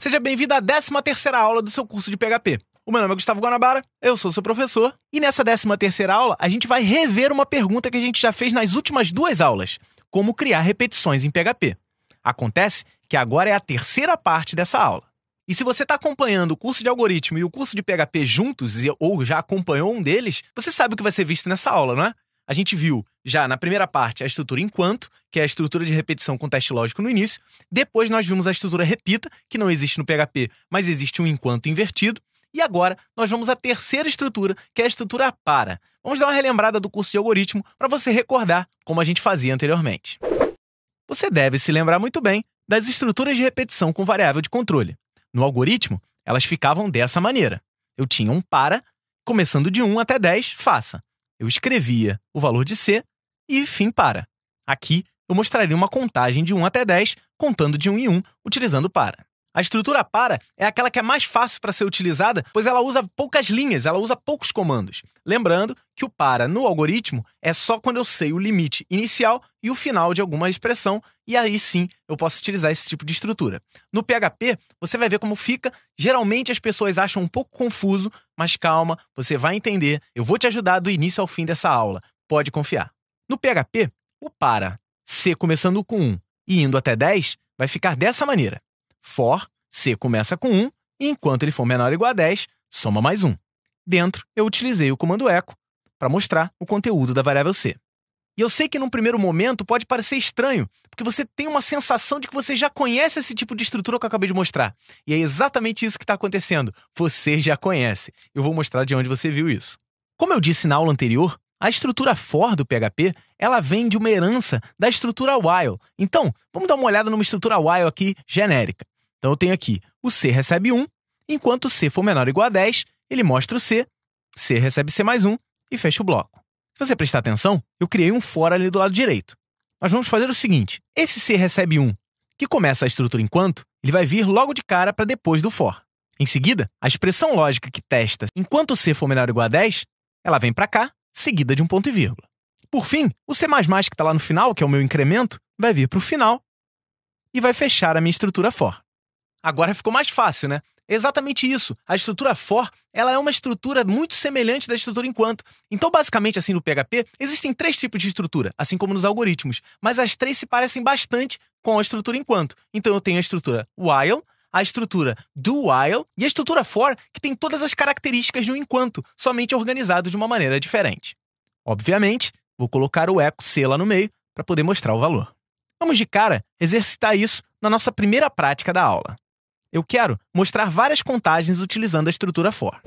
Seja bem-vindo à 13ª aula do seu curso de PHP. O meu nome é Gustavo Guanabara, eu sou seu professor, e nessa 13ª aula a gente vai rever uma pergunta que a gente já fez nas últimas 2 aulas: como criar repetições em PHP. Acontece que agora é a terceira parte dessa aula. E se você está acompanhando o curso de algoritmo e o curso de PHP juntos, ou já acompanhou um deles, você sabe o que vai ser visto nessa aula, não é? A gente viu já na primeira parte a estrutura enquanto, que é a estrutura de repetição com teste lógico no início. Depois nós vimos a estrutura repita, que não existe no PHP, mas existe um enquanto invertido. E agora nós vamos à terceira estrutura, que é a estrutura para. Vamos dar uma relembrada do curso de algoritmo para você recordar como a gente fazia anteriormente. Você deve se lembrar muito bem das estruturas de repetição com variável de controle. No algoritmo, elas ficavam dessa maneira. Eu tinha um para, começando de 1 até 10, faça. Eu escrevia o valor de C e fim para. Aqui, eu mostraria uma contagem de 1 até 10, contando de 1 em 1, utilizando para. A estrutura para é aquela que é mais fácil para ser utilizada, pois ela usa poucas linhas, ela usa poucos comandos. Lembrando que o para no algoritmo é só quando eu sei o limite inicial e o final de alguma expressão, e aí sim eu posso utilizar esse tipo de estrutura. No PHP, você vai ver como fica. Geralmente as pessoas acham um pouco confuso, mas calma, você vai entender. Eu vou te ajudar do início ao fim dessa aula. Pode confiar. No PHP, o para C começando com 1 e indo até 10 vai ficar dessa maneira. For, C começa com 1, e enquanto ele for menor ou igual a 10, soma mais 1. Dentro, eu utilizei o comando echo para mostrar o conteúdo da variável C. E eu sei que num primeiro momento pode parecer estranho, porque você tem uma sensação de que você já conhece esse tipo de estrutura que eu acabei de mostrar. E é exatamente isso que está acontecendo. Você já conhece. Eu vou mostrar de onde você viu isso. Como eu disse na aula anterior, a estrutura for do PHP, ela vem de uma herança da estrutura while. Então, vamos dar uma olhada numa estrutura while aqui genérica. Então, eu tenho aqui o C recebe 1, enquanto o C for menor ou igual a 10, ele mostra o C recebe C mais 1 e fecha o bloco. Se você prestar atenção, eu criei um for ali do lado direito. Nós vamos fazer o seguinte: esse C recebe 1, que começa a estrutura enquanto, ele vai vir logo de cara para depois do for. Em seguida, a expressão lógica que testa enquanto o C for menor ou igual a 10, ela vem para cá, seguida de um ponto e vírgula. Por fim, o C++ que está lá no final, que é o meu incremento, vai vir para o final e vai fechar a minha estrutura for. Agora ficou mais fácil, né? Exatamente isso. A estrutura for, ela é uma estrutura muito semelhante da estrutura enquanto. Então, basicamente, assim no PHP, existem 3 tipos de estrutura, assim como nos algoritmos, mas as 3 se parecem bastante com a estrutura enquanto. Então, eu tenho a estrutura while, a estrutura do while e a estrutura for, que tem todas as características de um enquanto, somente organizado de uma maneira diferente. Obviamente, vou colocar o echo C lá no meio para poder mostrar o valor. Vamos de cara exercitar isso na nossa primeira prática da aula. Eu quero mostrar várias contagens utilizando a estrutura for.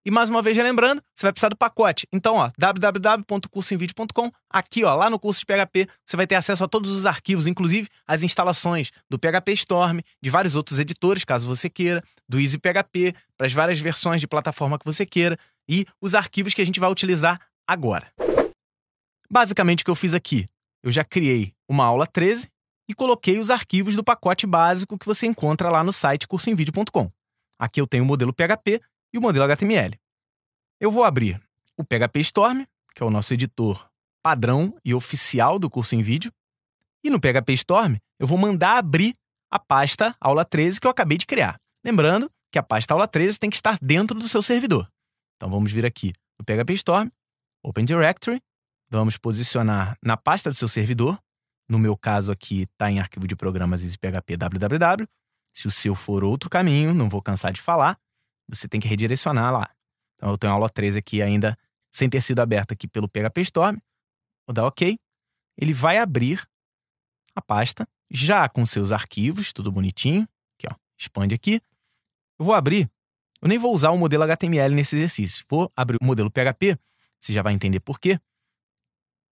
E mais uma vez lembrando, você vai precisar do pacote. Então, www.cursoemvideo.com, aqui, lá no curso de PHP, você vai ter acesso a todos os arquivos, inclusive as instalações do PHP Storm, de vários outros editores, caso você queira, do Easy PHP, para as várias versões de plataforma que você queira, e os arquivos que a gente vai utilizar agora. Basicamente, o que eu fiz aqui, eu já criei uma aula 13 e coloquei os arquivos do pacote básico que você encontra lá no site cursoemvideo.com. Aqui eu tenho o modelo PHP e o modelo HTML. Eu vou abrir o PHP Storm, que é o nosso editor padrão e oficial do curso em vídeo, e no PHP Storm eu vou mandar abrir a pasta aula 13 que eu acabei de criar. Lembrando que a pasta aula 13 tem que estar dentro do seu servidor. Então vamos vir aqui no PHP Storm, Open Directory, vamos posicionar na pasta do seu servidor. No meu caso aqui está em arquivo de programas EasyPHP www. Se o seu for outro caminho, não vou cansar de falar, você tem que redirecionar lá. Então eu tenho a aula 13 aqui ainda sem ter sido aberta aqui pelo PHP Storm. Vou dar OK. Ele vai abrir a pasta já com seus arquivos, tudo bonitinho. Aqui, expande aqui. Eu vou abrir, eu nem vou usar o modelo HTML nesse exercício. Vou abrir o modelo PHP, você já vai entender por quê.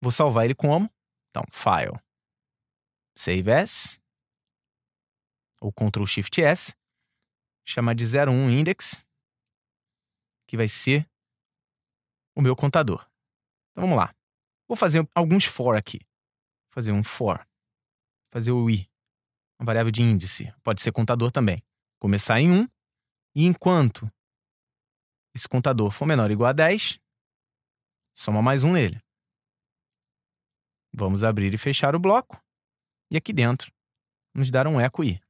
Vou salvar ele como? Então, File, Save As, ou Ctrl+Shift+S, chamar de 01 index, que vai ser o meu contador. Então vamos lá. Vou fazer alguns for aqui. Vou fazer um for. Fazer o i, uma variável de índice. Pode ser contador também. Começar em 1, e enquanto esse contador for menor ou igual a 10, soma mais 1 nele. Vamos abrir e fechar o bloco. E aqui dentro, vamos dar um echo i.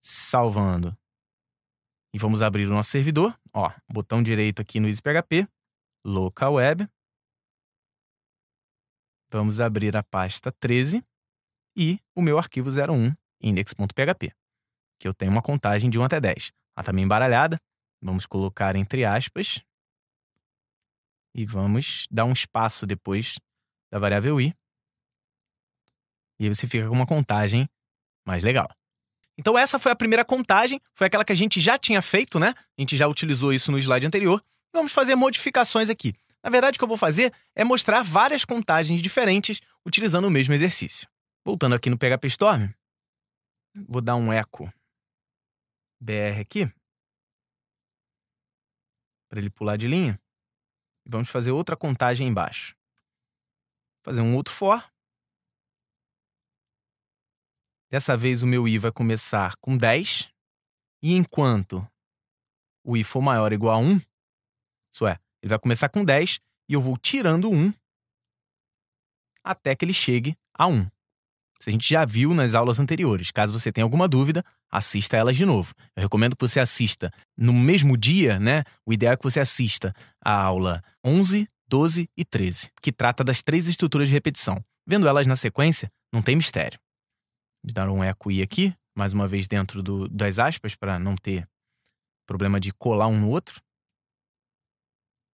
Salvando. E vamos abrir o nosso servidor. Ó, botão direito aqui no EasyPHP, Local Web. Vamos abrir a pasta 13 e o meu arquivo 01, index.php, que eu tenho uma contagem de 1 até 10. Ela está meio embaralhada. Vamos colocar entre aspas e vamos dar um espaço depois da variável i. E aí você fica com uma contagem mais legal. Então essa foi a primeira contagem, foi aquela que a gente já tinha feito, né? A gente já utilizou isso no slide anterior. Vamos fazer modificações aqui. Na verdade, o que eu vou fazer é mostrar várias contagens diferentes utilizando o mesmo exercício. Voltando aqui no PHP Storm, vou dar um echo br aqui, para ele pular de linha. E vamos fazer outra contagem embaixo. Fazer um outro for. Dessa vez o meu i vai começar com 10. E enquanto o i for maior ou igual a 1, isso é, ele vai começar com 10 e eu vou tirando 1 até que ele chegue a 1. Isso a gente já viu nas aulas anteriores. Caso você tenha alguma dúvida, assista elas de novo. Eu recomendo que você assista no mesmo dia, né? O ideal é que você assista a aula 11, 12 e 13, que trata das 3 estruturas de repetição. Vendo elas na sequência, não tem mistério. Vou dar um eco i aqui, mais uma vez dentro das aspas, para não ter problema de colar um no outro.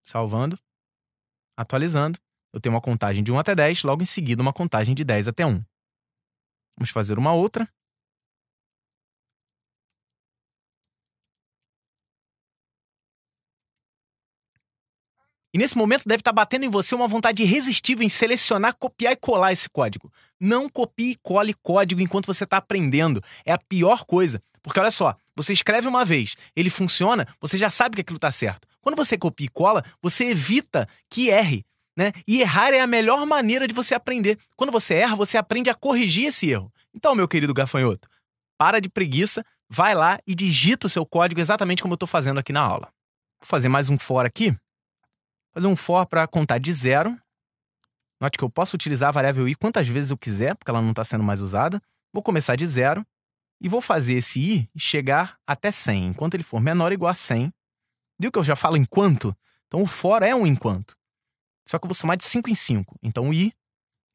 Salvando. Atualizando. Eu tenho uma contagem de 1 até 10, logo em seguida uma contagem de 10 até 1. Vamos fazer uma outra. E nesse momento deve estar batendo em você uma vontade irresistível em selecionar, copiar e colar esse código. Não copie e cole código enquanto você está aprendendo. É a pior coisa. Porque olha só, você escreve uma vez, ele funciona, você já sabe que aquilo está certo. Quando você copia e cola, você evita que erre, né? E errar é a melhor maneira de você aprender. Quando você erra, você aprende a corrigir esse erro. Então, meu querido gafanhoto, para de preguiça, vai lá e digita o seu código exatamente como eu estou fazendo aqui na aula. Vou fazer mais um for aqui. Fazer um for para contar de 0. Note que eu posso utilizar a variável i quantas vezes eu quiser, porque ela não está sendo mais usada. Vou começar de 0 e vou fazer esse i chegar até 100. Enquanto ele for menor ou igual a 100. Viu que eu já falo enquanto? Então o for é um enquanto. Só que eu vou somar de 5 em 5. Então o i,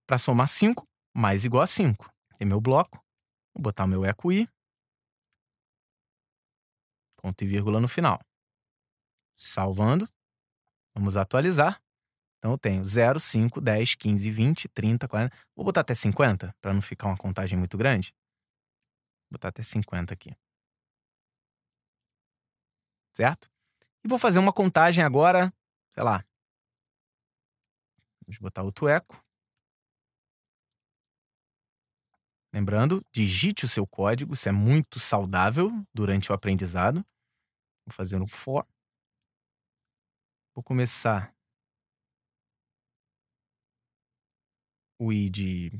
para somar 5, mais igual a 5. Tem meu bloco. Vou botar o meu echo i. Ponto e vírgula no final. Salvando. Vamos atualizar. Então eu tenho 0, 5, 10, 15, 20, 30, 40. Vou botar até 50, para não ficar uma contagem muito grande. Vou botar até 50 aqui. Certo? E vou fazer uma contagem agora, sei lá. Vamos botar outro eco. Lembrando, digite o seu código, isso é muito saudável durante o aprendizado. Vou fazer um for. Vou começar o i de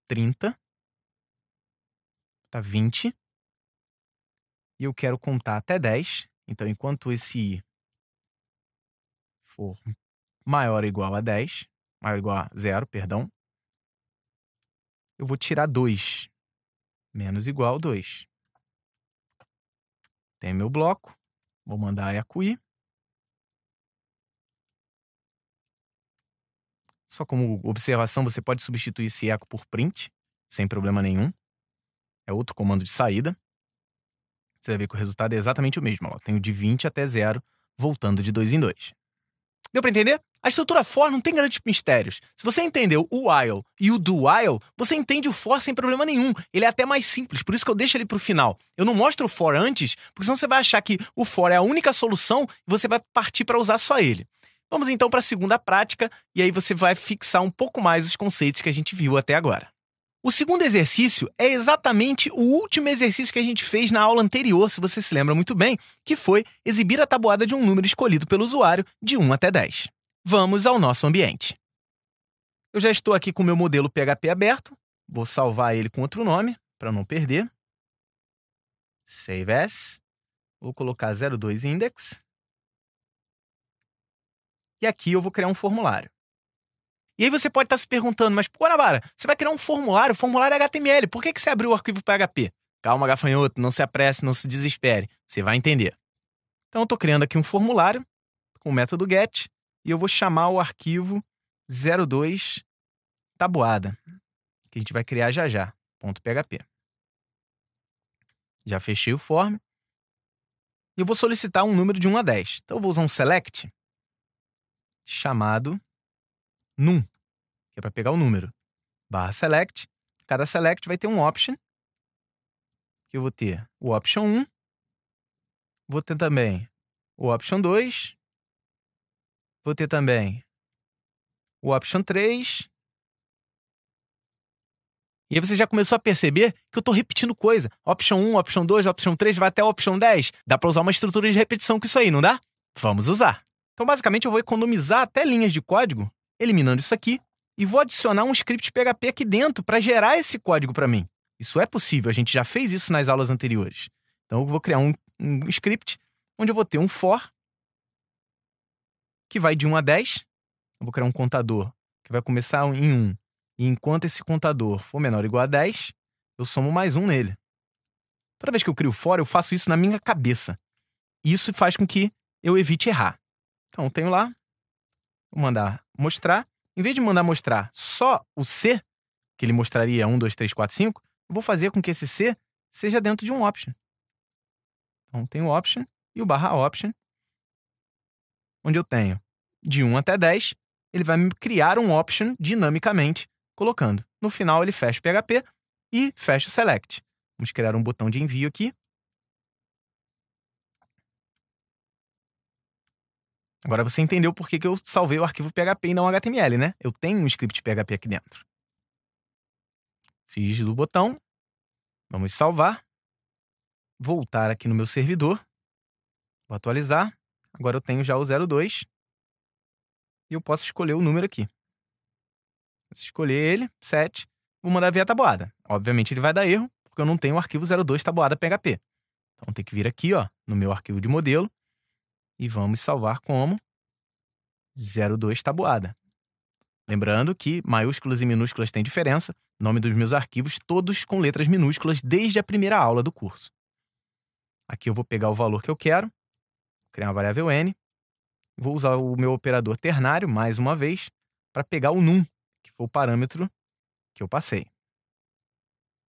30. Tá 20. E eu quero contar até 10. Então, enquanto esse i for maior ou igual a 10, maior ou igual a 0, perdão, eu vou tirar 2. Menos igual a 2. Tem meu bloco. Vou mandar echo i. Só como observação, você pode substituir esse echo por print, sem problema nenhum. É outro comando de saída. Você vai ver que o resultado é exatamente o mesmo. Eu tenho de 20 até 0, voltando de 2 em 2. Deu para entender? A estrutura for não tem grandes mistérios. Se você entendeu o while e o do while, você entende o for sem problema nenhum. Ele é até mais simples, por isso que eu deixo ele para o final. Eu não mostro o for antes, porque senão você vai achar que o for é a única solução e você vai partir para usar só ele. Vamos então para a segunda prática, e aí você vai fixar um pouco mais os conceitos que a gente viu até agora. O segundo exercício é exatamente o último exercício que a gente fez na aula anterior, se você se lembra muito bem, que foi exibir a tabuada de um número escolhido pelo usuário de 1 até 10. Vamos ao nosso ambiente. Eu já estou aqui com o meu modelo PHP aberto, vou salvar ele com outro nome, para não perder. Save as. Vou colocar 02 index. E aqui eu vou criar um formulário. E aí você pode estar se perguntando, mas Guanabara, você vai criar um formulário? O formulário é HTML, por que você abriu o arquivo PHP? Calma, gafanhoto, não se apresse, não se desespere. Você vai entender. Então eu estou criando aqui um formulário com o método get e eu vou chamar o arquivo 02 tabuada, que a gente vai criar já, .php. Já fechei o form. E eu vou solicitar um número de 1 a 10. Então eu vou usar um select chamado num, que é para pegar o número. /select. Cada select vai ter um option, que eu vou ter o option 1, vou ter também o option 2, vou ter também o option 3. E aí você já começou a perceber que eu estou repetindo coisa. Option 1, option 2, option 3, vai até a option 10. Dá para usar uma estrutura de repetição com isso aí, não dá? Vamos usar. Então, basicamente, eu vou economizar até linhas de código, eliminando isso aqui, e vou adicionar um script PHP aqui dentro para gerar esse código para mim. Isso é possível, a gente já fez isso nas aulas anteriores. Então, eu vou criar um script onde eu vou ter um for que vai de 1 a 10. Eu vou criar um contador que vai começar em 1. E enquanto esse contador for menor ou igual a 10, eu somo mais 1 nele. Toda vez que eu crio for, eu faço isso na minha cabeça. Isso faz com que eu evite errar. Então, eu tenho lá, vou mandar mostrar. Em vez de mandar mostrar só o C, que ele mostraria 1, 2, 3, 4, 5, eu vou fazer com que esse C seja dentro de um option. Então, tem o option e o /option, onde eu tenho de 1 até 10, ele vai me criar um option dinamicamente, colocando. No final, ele fecha o PHP e fecha o select. Vamos criar um botão de envio aqui. Agora você entendeu por que eu salvei o arquivo PHP e não HTML, né? Eu tenho um script PHP aqui dentro. Fiz do botão. Vamos salvar. Voltar aqui no meu servidor. Vou atualizar. Agora eu tenho já o 02. E eu posso escolher o número aqui. Vou escolher ele, 7. Vou mandar via tabuada. Obviamente ele vai dar erro, porque eu não tenho o arquivo 02 tabuada PHP. Então tem que vir aqui, ó, no meu arquivo de modelo. E vamos salvar como 02 tabuada. Lembrando que maiúsculas e minúsculas têm diferença. Nome dos meus arquivos, todos com letras minúsculas desde a primeira aula do curso. Aqui eu vou pegar o valor que eu quero, criar uma variável n. Vou usar o meu operador ternário, mais uma vez, para pegar o num, que foi o parâmetro que eu passei.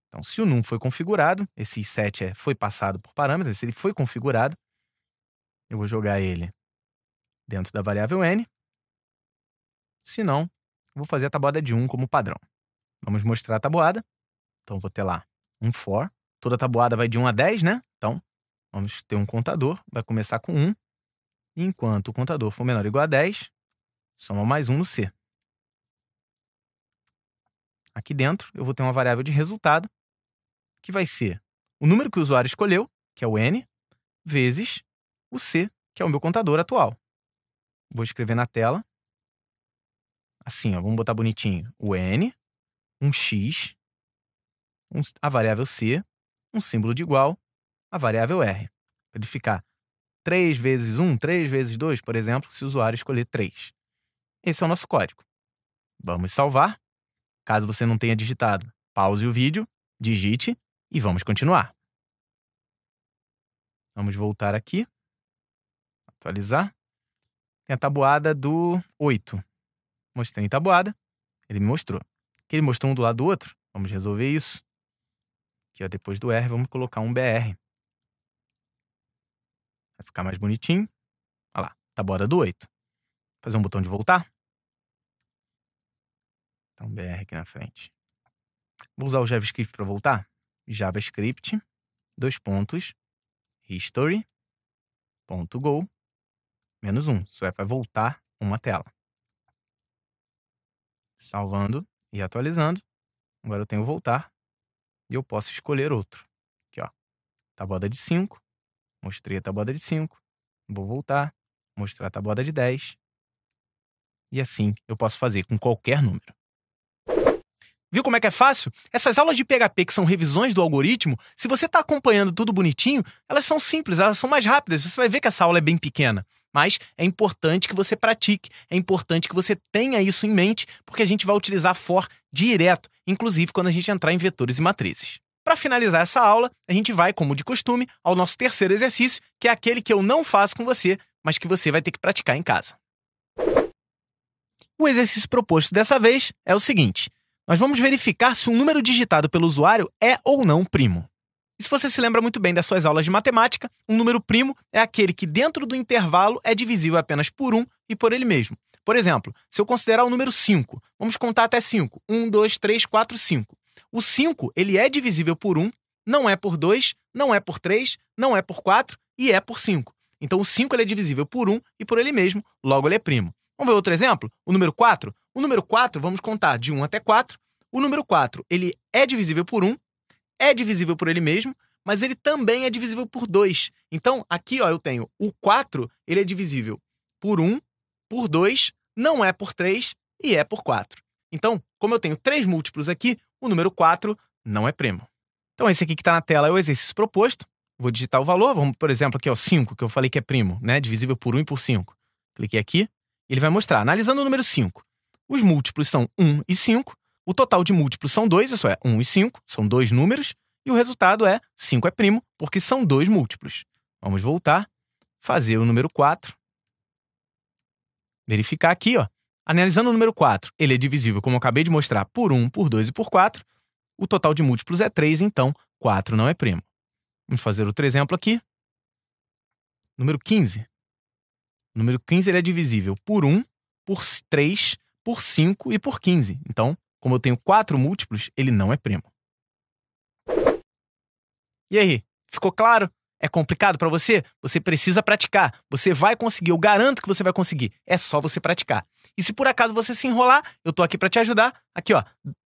Então, se o num foi configurado, esse 7 foi passado por parâmetro, se ele foi configurado, eu vou jogar ele dentro da variável n. Se não, eu vou fazer a tabuada de 1 como padrão. Vamos mostrar a tabuada. Então, vou ter lá um for. Toda tabuada vai de 1 a 10, né? Então, vamos ter um contador. Vai começar com 1. E enquanto o contador for menor ou igual a 10, soma mais 1 no C. Aqui dentro, eu vou ter uma variável de resultado, que vai ser o número que o usuário escolheu, que é o n, vezes o C, que é o meu contador atual. Vou escrever na tela. Assim, ó, vamos botar bonitinho. O n, um x, a variável c, um símbolo de igual, a variável r. Para ele ficar 3 vezes 1, 3 vezes 2, por exemplo, se o usuário escolher 3. Esse é o nosso código. Vamos salvar. Caso você não tenha digitado, pause o vídeo, digite e vamos continuar. Vamos voltar aqui. Atualizar. Tem a tabuada do 8. Mostrei em tabuada. Ele me mostrou. Que ele mostrou um do lado do outro. Vamos resolver isso. Aqui, ó, depois do R, vamos colocar um BR. Vai ficar mais bonitinho. Olha lá, tabuada do 8. Fazer um botão de voltar. Então, BR aqui na frente. Vou usar o JavaScript para voltar. JavaScript, history.go, -1. Isso vai voltar uma tela. Salvando e atualizando. Agora eu tenho voltar. E eu posso escolher outro. Aqui, ó. Tabuada de 5. Mostrei a tabuada de 5. Vou voltar. Mostrar a tabuada de 10. E assim eu posso fazer com qualquer número. Viu como é que é fácil? Essas aulas de PHP que são revisões do algoritmo, se você está acompanhando tudo bonitinho, elas são simples, elas são mais rápidas. Você vai ver que essa aula é bem pequena. Mas é importante que você pratique, é importante que você tenha isso em mente, porque a gente vai utilizar for direto, inclusive quando a gente entrar em vetores e matrizes. para finalizar essa aula, a gente vai, como de costume, ao nosso terceiro exercício, que é aquele que eu não faço com você, mas que você vai ter que praticar em casa. O exercício proposto dessa vez é o seguinte: nós vamos verificar se um número digitado pelo usuário é ou não primo. E se você se lembra muito bem das suas aulas de matemática, um número primo é aquele que dentro do intervalo é divisível apenas por 1 e por ele mesmo. Por exemplo, se eu considerar o número 5, vamos contar até 5. 1, 2, 3, 4, 5. O 5 ele é divisível por 1, não é por 2, não é por 3, não é por 4 e é por 5. Então o 5 ele é divisível por 1 e por ele mesmo, logo ele é primo. Vamos ver outro exemplo? O número 4. O número 4, vamos contar de 1 até 4. O número 4 ele é divisível por 1, é divisível por ele mesmo, mas ele também é divisível por 2. Então, aqui eu tenho o 4, ele é divisível por 1, por 2, não é por 3 e é por 4. Então, como eu tenho 3 múltiplos aqui, o número 4 não é primo. Então, esse aqui que está na tela é o exercício proposto. Vou digitar o valor. Vamos, por exemplo, aqui, 5, que eu falei que é primo, né? Divisível por 1 e por 5. Cliquei aqui. Ele vai mostrar, analisando o número 5. Os múltiplos são 1 e 5. O total de múltiplos são 2, isso é, 1 e 5, são 2 números, e o resultado é 5 é primo, porque são 2 múltiplos. Vamos voltar, fazer o número 4. Verificar aqui, analisando o número 4, ele é divisível, como eu acabei de mostrar, por 1, por 2 e por 4. O total de múltiplos é 3, então 4 não é primo. Vamos fazer outro exemplo aqui. Número 15. O número 15 ele é divisível por 1, por 3, por 5 e por 15. Então, como eu tenho 4 múltiplos, ele não é primo. E aí, ficou claro? É complicado para você? Você precisa praticar. Você vai conseguir, eu garanto que você vai conseguir. É só você praticar. E se por acaso você se enrolar, eu tô aqui para te ajudar. Aqui,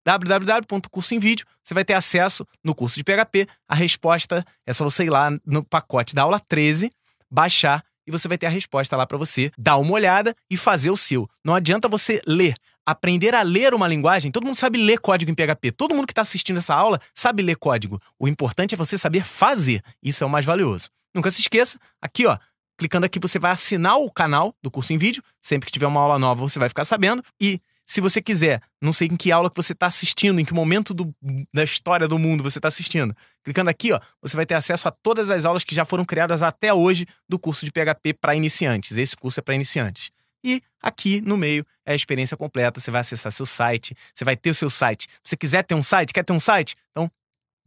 www.cursoemvideo. Você vai ter acesso no curso de PHP. A resposta é só você ir lá no pacote da aula 13, baixar, e você vai ter a resposta lá para você dar uma olhada e fazer o seu. Não adianta você ler. Aprender a ler uma linguagem, todo mundo sabe ler código em PHP. Todo mundo que está assistindo essa aula sabe ler código. O importante é você saber fazer. Isso é o mais valioso. Nunca se esqueça, aqui, clicando aqui você vai assinar o canal do Curso em Vídeo. Sempre que tiver uma aula nova você vai ficar sabendo. E se você quiser, não sei em que aula que você está assistindo, em que momento da história do mundo você está assistindo, clicando aqui, você vai ter acesso a todas as aulas que já foram criadas até hoje do curso de PHP para iniciantes. Esse curso é para iniciantes. E aqui no meio é a experiência completa. Você vai acessar seu site, você vai ter o seu site. Se você quiser ter um site, quer ter um site? Então,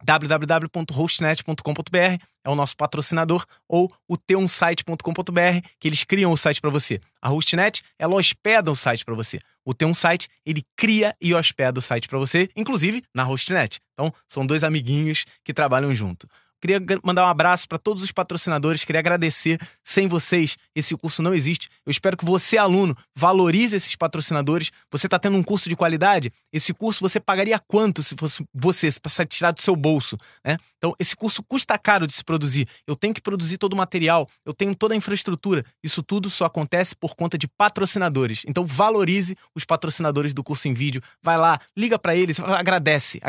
www.hostnet.com.br é o nosso patrocinador, ou o teumsite.com.br, que eles criam o site para você. A Hostnet, ela hospeda o site para você. O Ter um Site, ele cria e hospeda o site para você, inclusive na Hostnet. Então, são 2 amiguinhos que trabalham junto. Queria mandar um abraço para todos os patrocinadores, queria agradecer. Sem vocês, esse curso não existe. Eu espero que você, aluno, valorize esses patrocinadores. Você está tendo um curso de qualidade? Esse curso você pagaria quanto se fosse você, para tirar do seu bolso, né? Então, esse curso custa caro de se produzir. Eu tenho que produzir todo o material, eu tenho toda a infraestrutura. Isso tudo só acontece por conta de patrocinadores. Então, valorize os patrocinadores do Curso em Vídeo. Vai lá, liga para eles, agradece.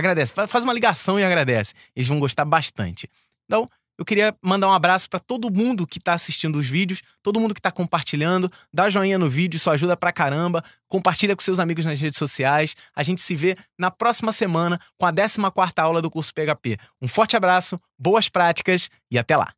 Faz uma ligação e agradece. Eles vão gostar bastante. Então, eu queria mandar um abraço para todo mundo que está assistindo os vídeos, todo mundo que está compartilhando, dá joinha no vídeo, isso ajuda pra caramba, compartilha com seus amigos nas redes sociais. A gente se vê na próxima semana com a 14ª aula do curso PHP. Um forte abraço, boas práticas e até lá!